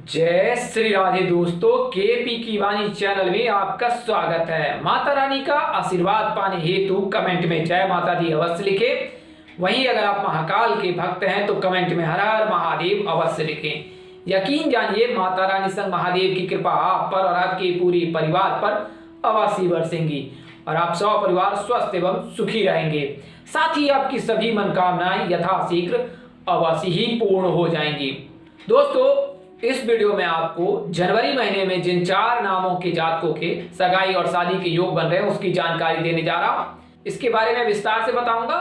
जय श्री राधे दोस्तों, केपी की वाणी चैनल में आपका स्वागत है। माता रानी का आशीर्वाद पाने हेतु कमेंट में जय माता दी अवश्य लिखें। वहीं अगर आप महाकाल के भक्त हैं तो कमेंट में हर हर महादेव अवश्य लिखें। यकीन जानिए माता रानी संग महादेव की कृपा आप पर और आपके पूरे परिवार पर अवश्य बरसेंगी और आप सब परिवार स्वस्थ एवं सुखी रहेंगे। साथ ही आपकी सभी मनोकामनाएं यथाशीघ्र अवश्य ही पूर्ण हो जाएंगी। दोस्तों, इस वीडियो में आपको जनवरी महीने में जिन 4 नामों के जातकों के सगाई और शादी के योग बन रहे हैं उसकी जानकारी देने जा रहा हूं। इसके बारे में विस्तार से बताऊंगा,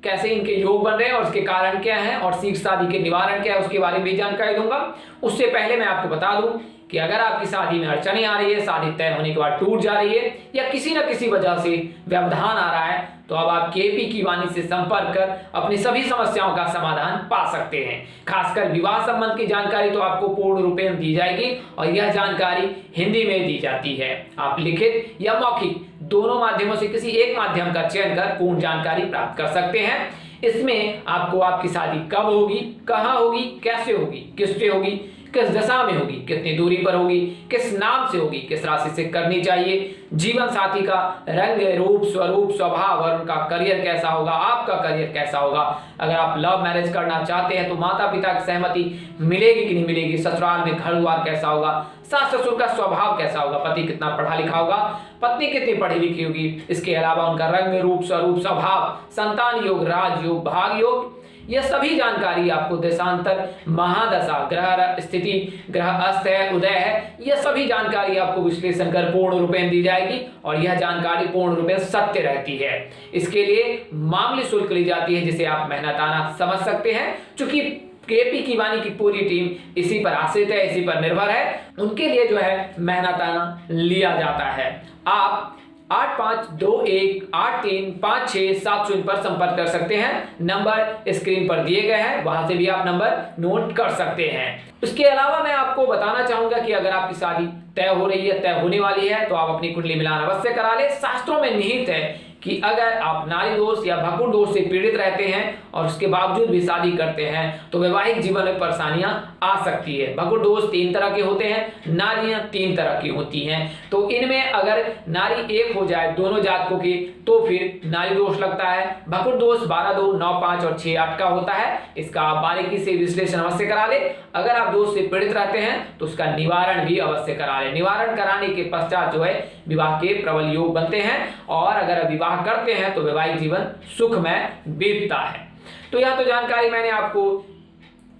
कैसे इनके योग बन रहे हैं और उसके कारण क्या है और शीघ्र शादी के निवारण क्या है उसके बारे में भी जानकारी दूंगा। उससे पहले मैं आपको बता दूं कि अगर आपकी शादी में अड़चने आ रही है, शादी तय होने के बाद टूट जा रही है या किसी न किसी वजह से व्यवधान आ रहा है, तो अब आप केपी की वाणी से संपर्क कर अपनी सभी समस्याओं का समाधान पा सकते हैं। खासकर विवाह संबंध की जानकारी तो आपको पूर्ण रूपेण दी जाएगी और यह जानकारी हिंदी में दी जाती है। आप लिखित या मौखिक दोनों माध्यमों से किसी एक माध्यम का चयन कर पूर्ण जानकारी प्राप्त कर सकते हैं। इसमें आपको आपकी शादी कब होगी, कहाँ होगी, कैसे होगी, किससे होगी, किस दशा में होगी, कितनी दूरी पर होगी, किस नाम से होगी, किस राशि से करनी चाहिए, जीवन साथी का रंग रूप स्वरूप स्वभाव और उनका करियर कैसा होगा, आपका करियर कैसा होगा। अगर आप लव मैरिज करना चाहते हैं तो माता पिता की सहमति मिलेगी कि नहीं मिलेगी, ससुराल में घर द्वार कैसा होगा, सास ससुर का स्वभाव कैसा होगा, पति कितना पढ़ा लिखा होगा, पत्नी कितनी पढ़ी लिखी होगी, इसके अलावा उनका रंग रूप स्वरूप स्वभाव, संतान योग, राजयोग, भाग योग, यह सभी जानकारी आपको देशांतर, महादशा, ग्रह स्थिति, ग्रह अस्त है, उदय है, यह सभी जानकारी आपको विश्लेषण कर पूर्ण रूपेण दी जाएगी और यह जानकारी पूर्ण रूपेण सत्य रहती है। इसके लिए मामूली शुल्क ली जाती है जिसे आप मेहनताना समझ सकते हैं। चूंकि केपी की वाणी की पूरी टीम इसी पर आश्रित है, इसी पर निर्भर है, उनके लिए जो है मेहनताना लिया जाता है। आप 8521835670 पर संपर्क कर सकते हैं। नंबर स्क्रीन पर दिए गए हैं, वहां से भी आप नंबर नोट कर सकते हैं। उसके अलावा मैं आपको बताना चाहूंगा कि अगर आपकी शादी तय हो रही है, तय होने वाली है, तो आप अपनी कुंडली मिलान अवश्य करा ले। शास्त्रों में निहित है कि अगर आप नारी दोष या भकुर दोष से पीड़ित रहते हैं और उसके बावजूद भी शादी करते हैं तो वैवाहिक जीवन में परेशानियां आ सकती है। भकुर दोष 3 तरह के होते हैं, नारियां 3 तरह की होती हैं। तो इनमें अगर नारी एक हो जाए दोनों जातकों की तो फिर नारी दोष लगता है। भकुर दोष 12, 2, 9, 5 और 6, 8 का होता है। इसका आप बारीकी से विश्लेषण अवश्य करा ले। अगर आप दोष से पीड़ित रहते हैं तो उसका निवारण भी अवश्य करा ले। निवारण कराने के पश्चात जो है विवाह के प्रबल योग बनते हैं और अगर विवाह करते हैं तो वैवाहिक जीवन सुखमय बीतता है। तो यह तो जानकारी मैंने आपको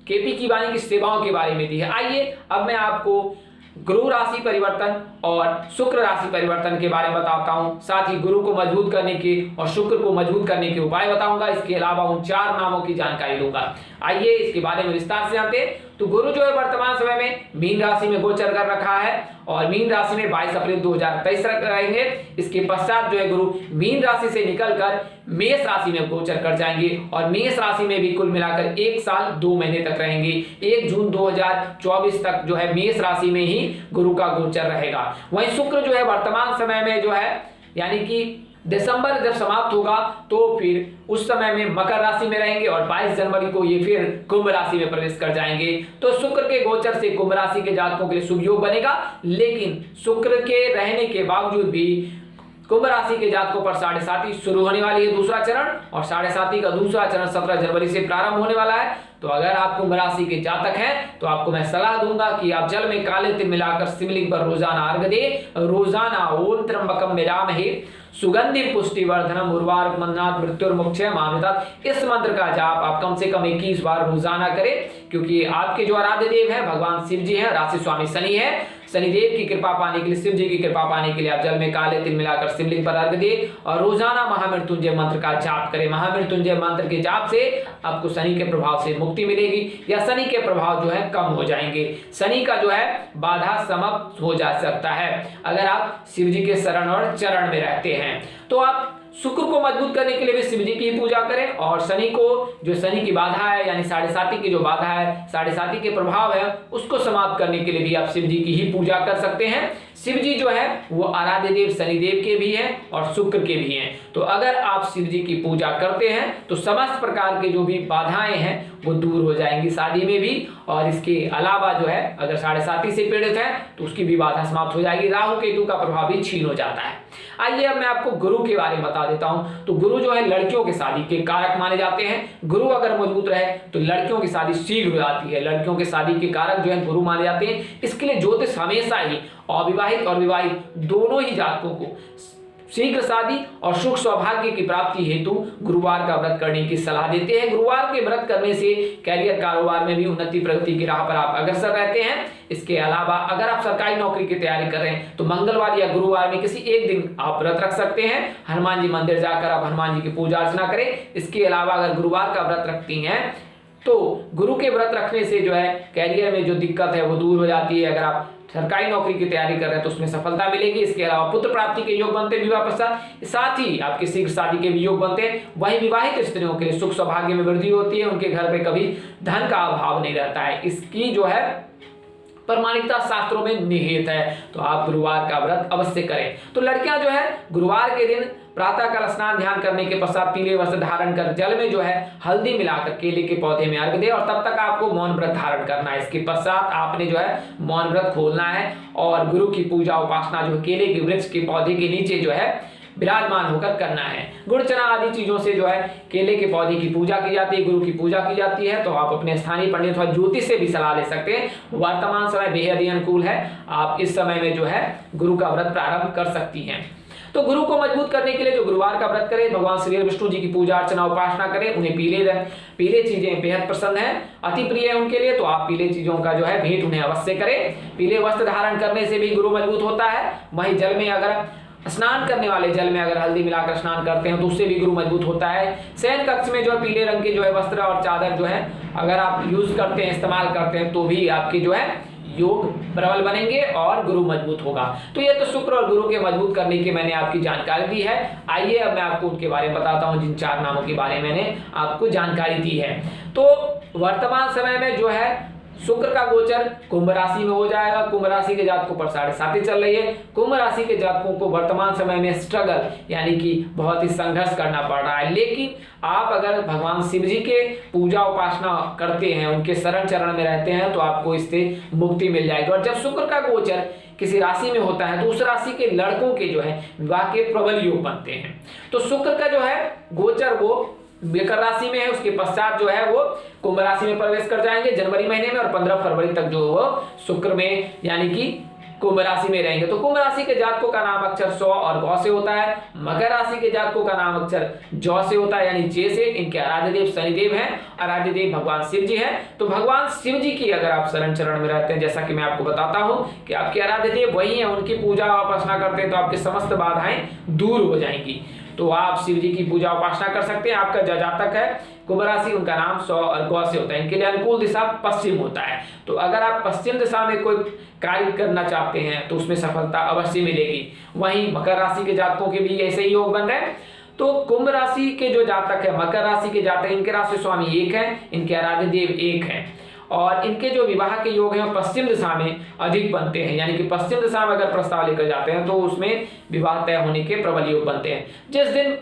केपी की वाणी की सेवाओं के बारे में दी है। आइए अब मैं आपको गुरु राशि परिवर्तन और शुक्र राशि परिवर्तन के बारे में बताता हूं। साथ ही गुरु को मजबूत करने के और शुक्र को मजबूत करने के उपाय बताऊंगा। इसके अलावा उन 4 नामों की जानकारी दूंगा। आइए इसके बारे में विस्तार से जानते हैं। तो गुरु जो है वर्तमान समय में मीन राशि में गोचर कर रखा है और मीन राशि में 22 अप्रैल 2023 तक रहेंगे। इसके पश्चात जो है गुरु मीन राशि से निकलकर मेष राशि में गोचर कर जाएंगे और मेष राशि में भी कुल मिलाकर 1 साल 2 महीने तक रहेंगे। 1 जून 2024 तक जो है मेष राशि में ही गुरु का गोचर रहेगा। वहीं शुक्र जो है वर्तमान समय में जो है यानी कि दिसंबर जब समाप्त होगा तो फिर उस समय में मकर राशि में रहेंगे और 22 जनवरी को ये फिर कुंभ राशि में प्रवेश कर जाएंगे। तो शुक्र के गोचर से कुंभ राशि के जातकों के लिए शुभ योग बनेगा। लेकिन शुक्र के रहने के बावजूद भी कुंभ राशि के जातकों पर 7.5 शुरू होने वाली है दूसरा चरण और 7.5 का दूसरा चरण 17 जनवरी से प्रारंभ होने वाला है। तो अगर आप कुंभ राशि के जातक हैं तो आपको मैं सलाह दूंगा कि आप जल में काले तिल मिलाकर शिवलिंग पर रोजाना अर्घ्य दे। रोजाना ओम त्र्यंबकम यजामहे सुगंधि पुष्टिवर्धनम उर्वारुक मन्नाथ मृत्युर्मुक्षय मामृतात्, इस मंत्र का जाप आप कम से कम 21 बार रोजाना करें। क्योंकि आपके जो आराध्य देव है भगवान शिव जी हैं, राशि स्वामी शनि है। शनिदेव की कृपा पाने के लिए, शिव जी की कृपा पाने के लिए आप जल में काले तिल मिलाकर शिवलिंग पर अर्घ्य दे और रोजाना महामृत्युंजय मंत्र का जाप करें। महामृत्युंजय मंत्र के जाप से आपको शनि के प्रभाव से मुक्ति मिलेगी या शनि के प्रभाव जो है कम हो जाएंगे। शनि का जो है बाधा समाप्त हो जा सकता है अगर आप शिव जी के शरण और चरण में रहते हैं। तो आप शुक्र को मजबूत करने के लिए भी शिव जी की पूजा करें, और शनि को, जो शनि की बाधा है यानी साढ़े साती की जो बाधा है, साढ़े साती के प्रभाव है, उसको समाप्त करने के लिए भी आप शिव जी की ही पूजा कर सकते हैं। शिव जी जो है वो आराध्य देव शनिदेव के भी हैं और शुक्र के भी हैं। तो अगर आप शिव जी की पूजा करते हैं तो समस्त प्रकार के जो भी बाधाएं हैं वो दूर हो जाएंगी शादी में भी, और इसके अलावा जो है अगर साढ़े साती से पीड़ित है तो उसकी भी बाधा समाप्त हो जाएगी, राहु केतु का प्रभाव भी छीन हो जाता है। आइए अब मैं आपको गुरु के बारे में बता देता हूं। तो गुरु जो है लड़कियों की शादी के कारक माने जाते हैं। गुरु अगर मजबूत रहे तो लड़कियों की शादी शीघ्र हो जाती है। लड़कियों की शादी के कारक जो है गुरु माने जाते हैं। इसके लिए ज्योतिष हमेशा ही अविवाहित और विवाहित दोनों ही जातकों को शीघ्र शादी और सुख सौभाग्य की प्राप्ति हेतु गुरुवार का व्रत करने की सलाह देते हैं। गुरुवार के व्रत करने से कैरियर कारोबार में भी उन्नति प्रगति की राह पर आप अग्रसर रहते हैं। इसके अलावा अगर आप सरकारी नौकरी की तैयारी कर रहे हैं तो मंगलवार या गुरुवार में किसी एक दिन आप व्रत रख सकते हैं। हनुमान जी मंदिर जाकर आप हनुमान जी की पूजा अर्चना करें। इसके अलावा अगर गुरुवार का व्रत रखती हैं तो गुरु के व्रत रखने से जो है कैरियर में जो दिक्कत है वो दूर हो जाती है। अगर आप सरकारी नौकरी की तैयारी कर रहे हैं तो उसमें सफलता मिलेगी। इसके अलावा पुत्र प्राप्ति के योग बनते हैं विवाह पश्चात, साथ ही आपके शीघ्र शादी के भी योग बनते हैं। वहीं विवाहित स्त्रियों के लिए सुख सौभाग्य में वृद्धि होती है। उनके घर पे कभी धन का अभाव नहीं रहता है। इसकी जो है प्रमाणिकता शास्त्रों में निहित है। तो आप गुरुवार का व्रत अवश्य करें। तो लड़कियां जो है गुरुवार के दिन प्रातः काल स्नान ध्यान करने के पश्चात पीले वस्त्र धारण कर जल में जो है हल्दी मिलाकर केले के पौधे में अर्घ दे, और तब तक आपको मौन व्रत धारण करना है। इसके पश्चात आपने जो है मौन व्रत खोलना है और गुरु की पूजा उपासना जो केले के वृक्ष के पौधे के नीचे जो है विराजमान होकर करना है। गुड़ चना आदि चीजों से जो है केले के पौधे की पूजा की जाती है, गुरु की पूजा की जाती है। तो आप अपने स्थानीय पंडित अथवा ज्योतिष से भी सलाह ले सकते हैं। वर्तमान समय बेहद ही अनुकूल है। आप इस समय में जो है गुरु का व्रत प्रारंभ कर सकती हैं। तो गुरु को मजबूत करने के लिए जो गुरुवार का व्रत करें, भगवान श्री विष्णु जी की पूजा अर्चना उपासना करें। उन्हें पीले चीजें बेहद पसंद है, अति प्रिय है उनके लिए। तो आप पीले चीजों का जो है भेंट उन्हें अवश्य करें। पीले वस्त्र धारण करने से भी गुरु मजबूत होता है। वहीं जल में अगर स्नान करने वाले जल में अगर हल्दी मिलाकर स्नान करते हैं तो उससे भी गुरु मजबूत होता है। शयन कक्ष में जो है पीले रंग के जो है वस्त्र और चादर जो है अगर आप यूज करते हैं, इस्तेमाल करते हैं तो भी आपकी जो है योग प्रबल बनेंगे और गुरु मजबूत होगा। तो ये तो शुक्र और गुरु के मजबूत करने की मैंने आपकी जानकारी दी है। आइए अब मैं आपको उनके बारे में बताता हूं जिन 4 नामों के बारे में मैंने आपको जानकारी दी है। तो वर्तमान समय में जो है शुक्र का गोचर कुंभ राशि में हो जाएगा। कुंभ राशि के जातकों पर साढ़े साती चल रही है। कुंभ राशि के जातकों को वर्तमान समय में स्ट्रगल यानी कि बहुत ही संघर्ष करना पड़ रहा है। लेकिन आप अगर भगवान शिव जी के पूजा उपासना करते हैं, उनके शरण चरण में रहते हैं तो आपको इससे मुक्ति मिल जाएगी। और जब शुक्र का गोचर किसी राशि में होता है तो उस राशि के लड़कों के जो है विवाह के प्रबल योग बनते हैं। तो शुक्र का जो है गोचर वो मकर राशि में है, उसके पश्चात जो है वो कुंभ राशि में प्रवेश कर जाएंगे जनवरी महीने में, और 15 फरवरी तक जो वो शुक्र में यानी कि कुंभ राशि में रहेंगे। तो कुंभ राशि के जातकों का नाम अक्षर सौ और गौ से होता है। मकर राशि के जातकों का नाम अक्षर जौ से होता है यानी जे से। इनके आराध्य देव शनिदेव हैं, आराध्य देव भगवान शिव जी हैं। तो भगवान शिव जी की अगर आप शरण चरण में रहते हैं, जैसा कि मैं आपको बताता हूं कि आपके आराध्य देव वही है, उनकी पूजा उपासना करते हैं तो आपकी समस्त बाधाएं दूर हो जाएंगी। तो आप शिव जी की पूजा उपासना कर सकते हैं। आपका जो जातक है कुंभ राशि, उनका नाम सौ और गौ से होता है। इनके लिए अनुकूल दिशा पश्चिम होता है। तो अगर आप पश्चिम दिशा में कोई कार्य करना चाहते हैं तो उसमें सफलता अवश्य मिलेगी। वहीं मकर राशि के जातकों के भी ऐसे ही योग बन रहे हैं। तो कुंभ राशि के जो जातक है, मकर राशि के जातक, इनके राशि स्वामी एक है, इनके आराध्य देव एक है, और इनके जो विवाह के योग हैं पश्चिम दिशा में अधिक बनते हैं। यानी कि पश्चिम दिशा में अगर प्रस्ताव लेकर जाते हैं तो उसमें विवाह तय होने के प्रबल योग बनते हैं। जिस दिन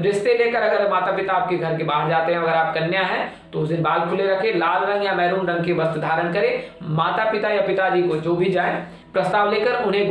रिश्ते लेकर अगर माता पिता आपके घर के बाहर जाते हैं, अगर आप कन्या हैं तो उस दिन बाल खुले रखें, लाल रंग या मैरून रंग के वस्त्र धारण करें। माता पिता या पिताजी को जो भी जाए प्रस्ताव लेकर उन्हें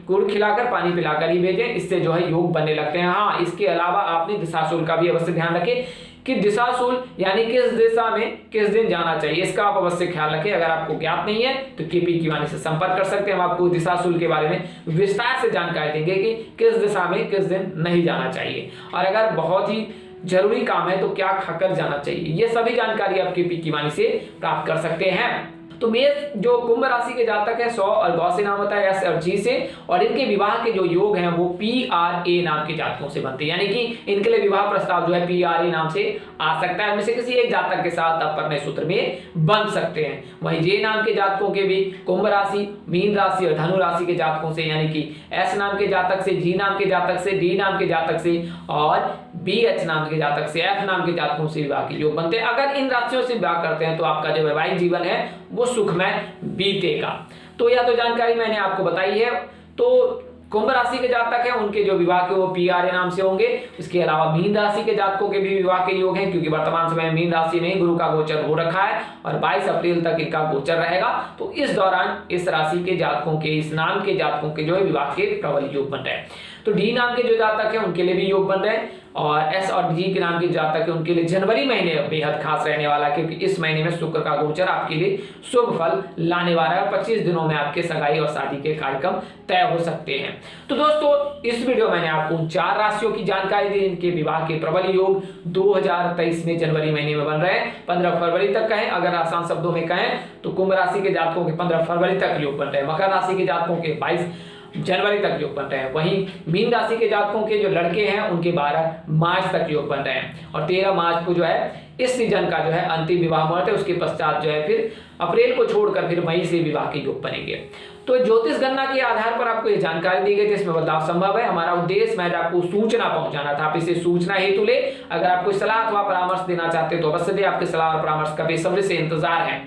गुड़ खिलाकर पानी पिलाकर ही भेजें। इससे जो है योग बनने लगते हैं। हाँ, इसके अलावा आपने दिशाशूल का भी अवश्य ध्यान रखें कि दिशाशूल यानी किस दिशा में किस दिन जाना चाहिए, इसका आप अवश्य ख्याल रखें। अगर आपको ज्ञात नहीं है तो केपी की वाणी से संपर्क कर सकते हैं। हम आपको दिशाशूल के बारे में विस्तार से जानकारी देंगे कि किस दिशा में किस दिन नहीं जाना चाहिए, और अगर बहुत ही जरूरी काम है तो क्या खाकर जाना चाहिए। ये सभी जानकारी आप केपी की वाणी से प्राप्त कर सकते हैं। तो मेष जो कुंभ राशि के जातक है 100 और गौ से नाम होता है एस और जी से, और इनके विवाह के जो योग हैं वो PRA नाम के जातकों से बनते हैं, यानी कि इनके लिए विवाह प्रस्ताव जो है PRA नाम से आ सकता है। इनमें से किसी एक जातक के साथ आप अपने सूत्र में बन सकते हैं। वहीं जे नाम के जातकों के भी कुंभ राशि, मीन राशि और धनु राशि के जातकों से, यानी कि एस नाम के जातक से, जी नाम के जातक से, डी नाम के जातक से और BH नाम के जातक से, F नाम के जातकों से विवाह के योग बनते हैं। अगर इन राशियों से विवाह करते हैं तो आपका जो वैवाहिक जीवन है वो सुखमय बीतेगा। तो यह तो जानकारी मैंने आपको बताई है। तो कुंभ राशि के जातक हैं उनके जो विवाह के वो PRA नाम से होंगे। इसके अलावा मीन राशि के जातकों के भी विवाह के योग हैं, क्योंकि वर्तमान समय में मीन राशि में गुरु का गोचर हो रखा है और 22 अप्रैल तक इनका गोचर रहेगा। तो इस दौरान इस राशि के जातकों के, इस नाम के जातकों के जो है विवाह के प्रबल योग बन रहे हैं। तो डी नाम के जो जातक हैं उनके लिए भी योग बन रहे हैं, और एस और जी के नाम के जातक है उनके लिए जनवरी महीने बेहद खास रहने वाला है, क्योंकि इस महीने में शुक्र का गोचर आपके लिए शुभ फल लाने वाला है। 25 दिनों में आपके सगाई और शादी के कार्यक्रम तय हो सकते हैं। तो दोस्तों इस वीडियो में मैंने आपको 4 राशियों की जानकारी दी, इनके विवाह के प्रबल योग 2023 में जनवरी महीने में बन रहे हैं। 15 फरवरी तक कहें, अगर आसान शब्दों में कहें तो कुंभ राशि के जातकों के 15 फरवरी तक योग बन रहे हैं, मकर राशि के जातकों के 22 जनवरी तक योग बन रहे हैं। वहीं मीन राशि के जातकों के जो लड़के हैं उनके 12 मार्च तक योग बन रहे हैं, और 13 मार्च को जो है इस सीजन का जो है अंतिम विवाह मुहूर्त है। उसके पश्चात जो है फिर अप्रैल को छोड़कर फिर मई से विवाह के योग बनेंगे। तो ज्योतिष गणना के आधार पर आपको ये जानकारी दी गई थी, इसमें बदलाव संभव है। हमारा उद्देश्य महज आपको सूचना पहुंचाना था, आप इसे सूचना हेतु ले। अगर आप कोई सलाह अथवा परामर्श देना चाहते हैं तो अवश्य दे, आपके सलाह और परामर्श का बेसब्री से इंतजार है।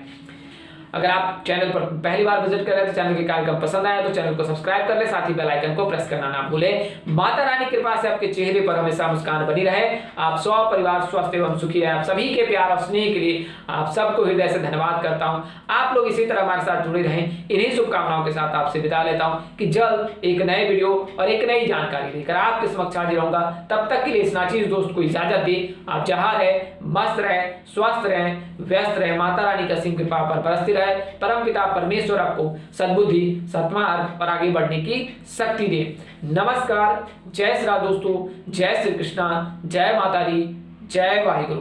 अगर आप चैनल पर पहली बार विजिट कर रहे हैं तो चैनल के कार्यक्रम पसंद आया तो चैनल को सब्सक्राइब कर ले, साथ ही बेल आइकन को प्रेस करना ना भूलें। माता रानी की कृपा से आपके चेहरे पर हमेशा मुस्कान बनी रहे, आप सौ परिवार स्वस्थ एवं सुखी रहे। आप सभी के प्यार और स्नेह के लिए आप सबको हृदय से धन्यवाद करता हूं। आप लोग इसी तरह हमारे साथ जुड़े रहें, इन्हीं शुभकामनाओं के साथ आपसे विदा लेता हूं कि जल्द एक नए वीडियो और एक नई जानकारी लेकर आपके समक्ष हाजिर रहूंगा। तब तक के लिए इस नाचीज दोस्त को इजाजत दी। आप जहां रहे मस्त रहे, स्वस्थ रहे, व्यस्त रहे। माता रानी का सिंह कृपा पर बरसती रहे। परम पिता परमेश्वर आपको सद्बुद्धि, सत्मार्ग और आगे बढ़ने की शक्ति दे। नमस्कार, जय श्री राम दोस्तों, जय श्री कृष्णा, जय माता दी, जय वाहिगुरु।